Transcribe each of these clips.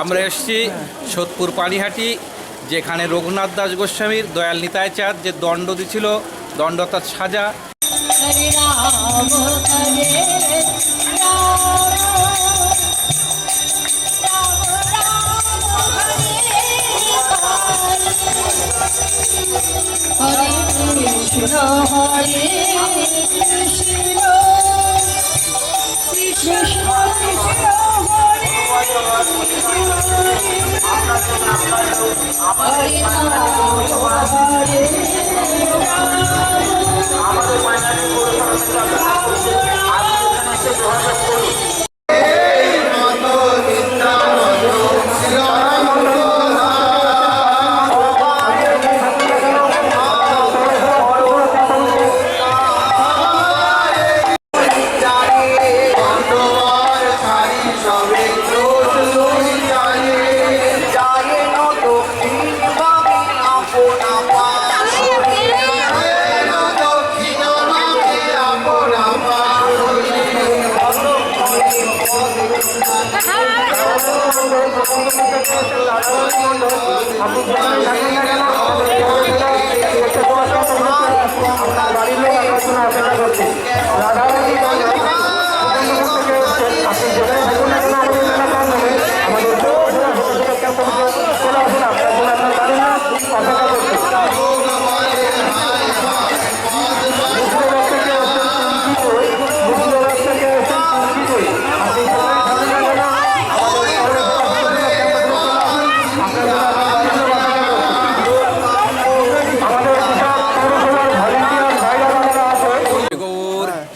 আমরা এসেছি সোদপুর পানিহাটি, যেখানে রঘুনাথ দাস গোস্বামীর দয়াল নিতাই চাঁদ যে দণ্ড দিছিল, দণ্ড তার সাজা।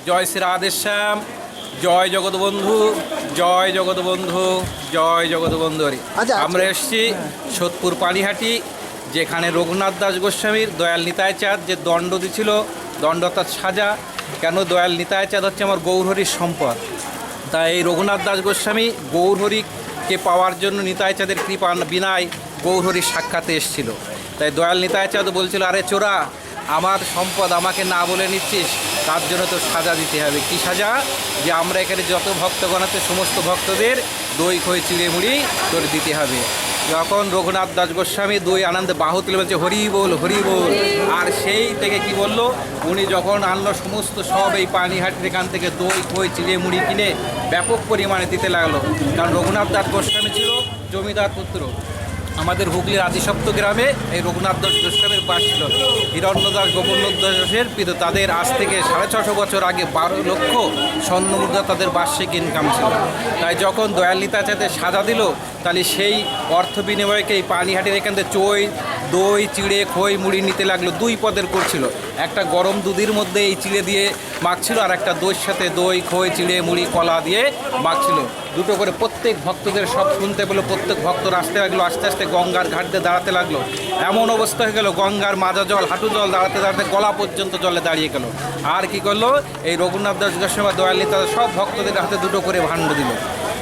জয় শ্রী রাধেশ্যাম, জয় জগৎবন্ধু, জয় জগৎবন্ধু, জয় জগৎবন্ধু। আমরা এসেছি সোদপুর পানিহাটি, যেখানে রঘুনাথ দাস গোস্বামীর দয়াল নিতাই চাঁদ যে দণ্ড দিছিল, দণ্ড তার সাজা। কেন দয়াল নিতাই চাঁদ হচ্ছে আমার গৌরহরির সম্পদ। তাই এই রঘুনাথ দাস গোস্বামী গৌরহরিকে পাওয়ার জন্য নিতাই চাঁদের কৃপা বিনায় গৌরহরির সাক্ষাতে এসেছিল। তাই দয়াল নিতাই চাঁদ বলছিল, আরে চোরা, আমার সম্পদ আমাকে না বলে নিচ্ছিস, তার জন্য তো সাজা দিতে হবে। কি সাজা? যে আমরা এখানে যত ভক্তগণ আছে সমস্ত ভক্তদের দই খই চিড়ে মুড়ি তোর দিতে হবে। যখন রঘুনাথ দাস গোস্বামী দই আনন্দে বাহু তুলে বলছে হরি বল হরি বল, আর সেই থেকে কি বললো, উনি যখন আনলো সমস্ত সব এই পানিহাটির এখান থেকে দই খই চিড়ে মুড়ি কিনে ব্যাপক পরিমাণে দিতে লাগলো। কারণ রঘুনাথ দাস গোস্বামী ছিল জমিদার পুত্র। আমাদের হুগলির আদিসপ্ত গ্রামে এই রঘুনাথ দাস গোস্বামীর বাস ছিল। হিরণ্য দাস গোপন্ন দাসের পিতা। তাদের আজ থেকে 650 বছর আগে 12 লক্ষ স্বর্ণমুদ্রা তাদের বার্ষিক ইনকাম ছিল। তাই যখন দয়াল নিতাই চাঁদের সাজা দিল, তাহলে সেই অর্থ বিনিময়কে এই পানিহাটির এখান থেকে দই চিড়ে খই মুড়ি নিতে লাগলো। 2 পদের করছিল, একটা গরম দুধের মধ্যে এই চিড়ে দিয়ে মাখছিল, আর একটা দইয়ের সাথে দই খই চিড়ে মুড়ি কলা দিয়ে মাখছিল। দুটো করে প্রত্যেক ভক্তদের সব শুনতে পেলো। প্রত্যেক ভক্তরা আসতে লাগলো, আস্তে আস্তে গঙ্গার ঘাট দিয়ে দাঁড়াতে লাগলো। এমন অবস্থা হয়ে গেল, গঙ্গার মাজা জল হাঁটু জল দাঁড়াতে দাঁড়াতে গলা পর্যন্ত জলে দাঁড়িয়ে গেল। আর কি করলো, এই রঘুনাথ দাস গোস্বামী দয়াল নিতাই সব ভক্তদের হাতে দুটো করে ভাণ্ড দিল।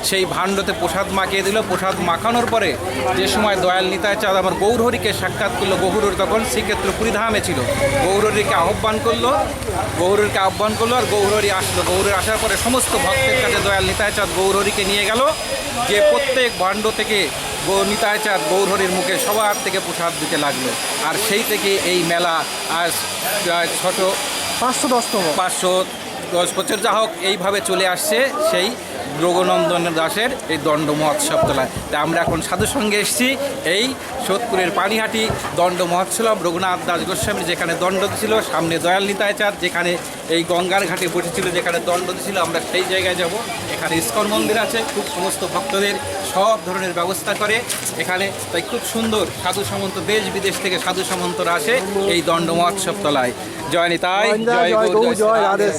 সেই ভাণ্ডতে প্রসাদ মাখিয়ে দিল। প্রসাদ মাখানোর পরে যে সময় দয়াল নিতাই চাঁদ আমার গৌরহরিকে সাক্ষাৎ করলো, গৌরহরি তখন শ্রীক্ষেত্র পুরীধামে ছিল। গৌরহরিকে আহ্বান করলো, আর গৌরহরি আসলো। গৌরহরি আসার পরে সমস্ত ভক্তের কাছে দয়াল নিতাই চাঁদ গৌরহরিকে নিয়ে গেল, যে প্রত্যেক ভাণ্ড থেকে নিতাই চাঁদ গৌরহরির মুখে সবার থেকে প্রসাদ দিতে লাগলো। আর সেই থেকে এই মেলা আজ 510 বছর যা হোক এইভাবে চলে আসছে সেই রঘুনন্দন দাসের এই দণ্ড মহোৎসব তোলায়। তাই আমরা এখন সাধু সঙ্গে এসেছি এই সোদপুরের পানিহাটি দণ্ড মহোৎসব। রঘুনাথ দাস গোস্বামীর যেখানে দণ্ড ছিল, সামনে দয়াল নিতাই চাঁদ যেখানে এই গঙ্গার ঘাটে বসেছিল, যেখানে দণ্ড ছিল, আমরা সেই জায়গায় যাব। এখানে ইস্কন মন্দির আছে, খুব সমস্ত ভক্তদের সব ধরনের ব্যবস্থা করে এখানে। তাই খুব সুন্দর সাধু সামন্ত, দেশ বিদেশ থেকে সাধু সামন্তরা আসে এই দণ্ড মহোৎসব তলায়। জয় নিতাই, জয় গৌর, জয় রাধে।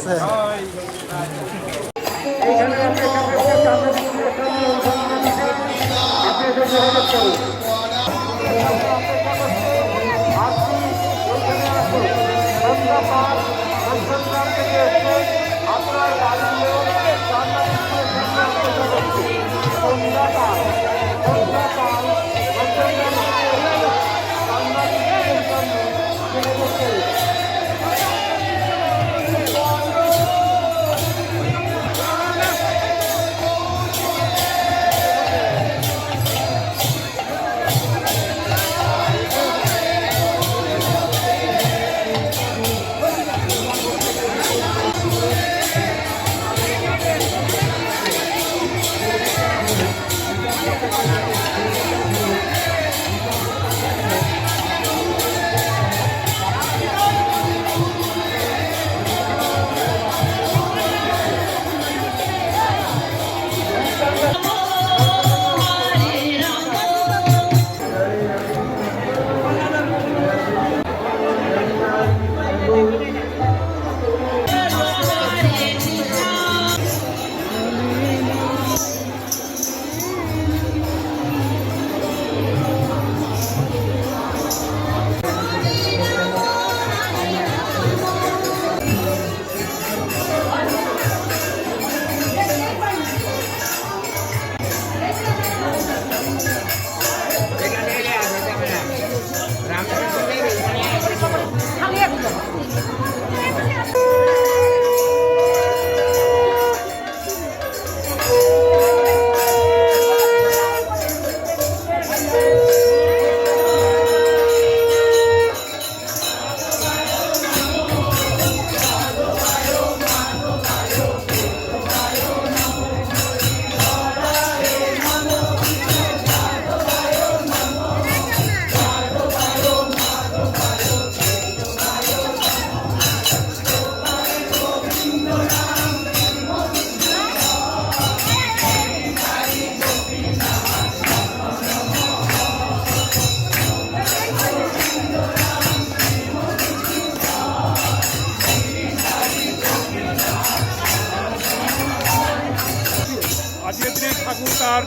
ঠাকুর তার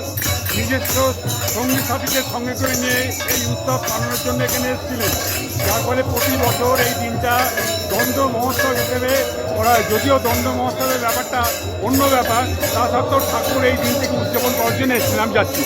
নিজস্ব সঙ্গী সাথীদের সঙ্গে করে নিয়ে এই উৎসব পালনের জন্য এখানে এসেছিলেন, যার ফলে প্রতি বছর এই দিনটা দ্বন্দ্ব মহোৎসব হিসেবে করা হয়। যদিও দ্বন্দ্ব মহোৎসবের ব্যাপারটা অন্য ব্যাপার, তা সত্ত্বেও ঠাকুর এই দিনটিকে উদযাপন করার জন্য এসেছিলাম যাচ্ছি।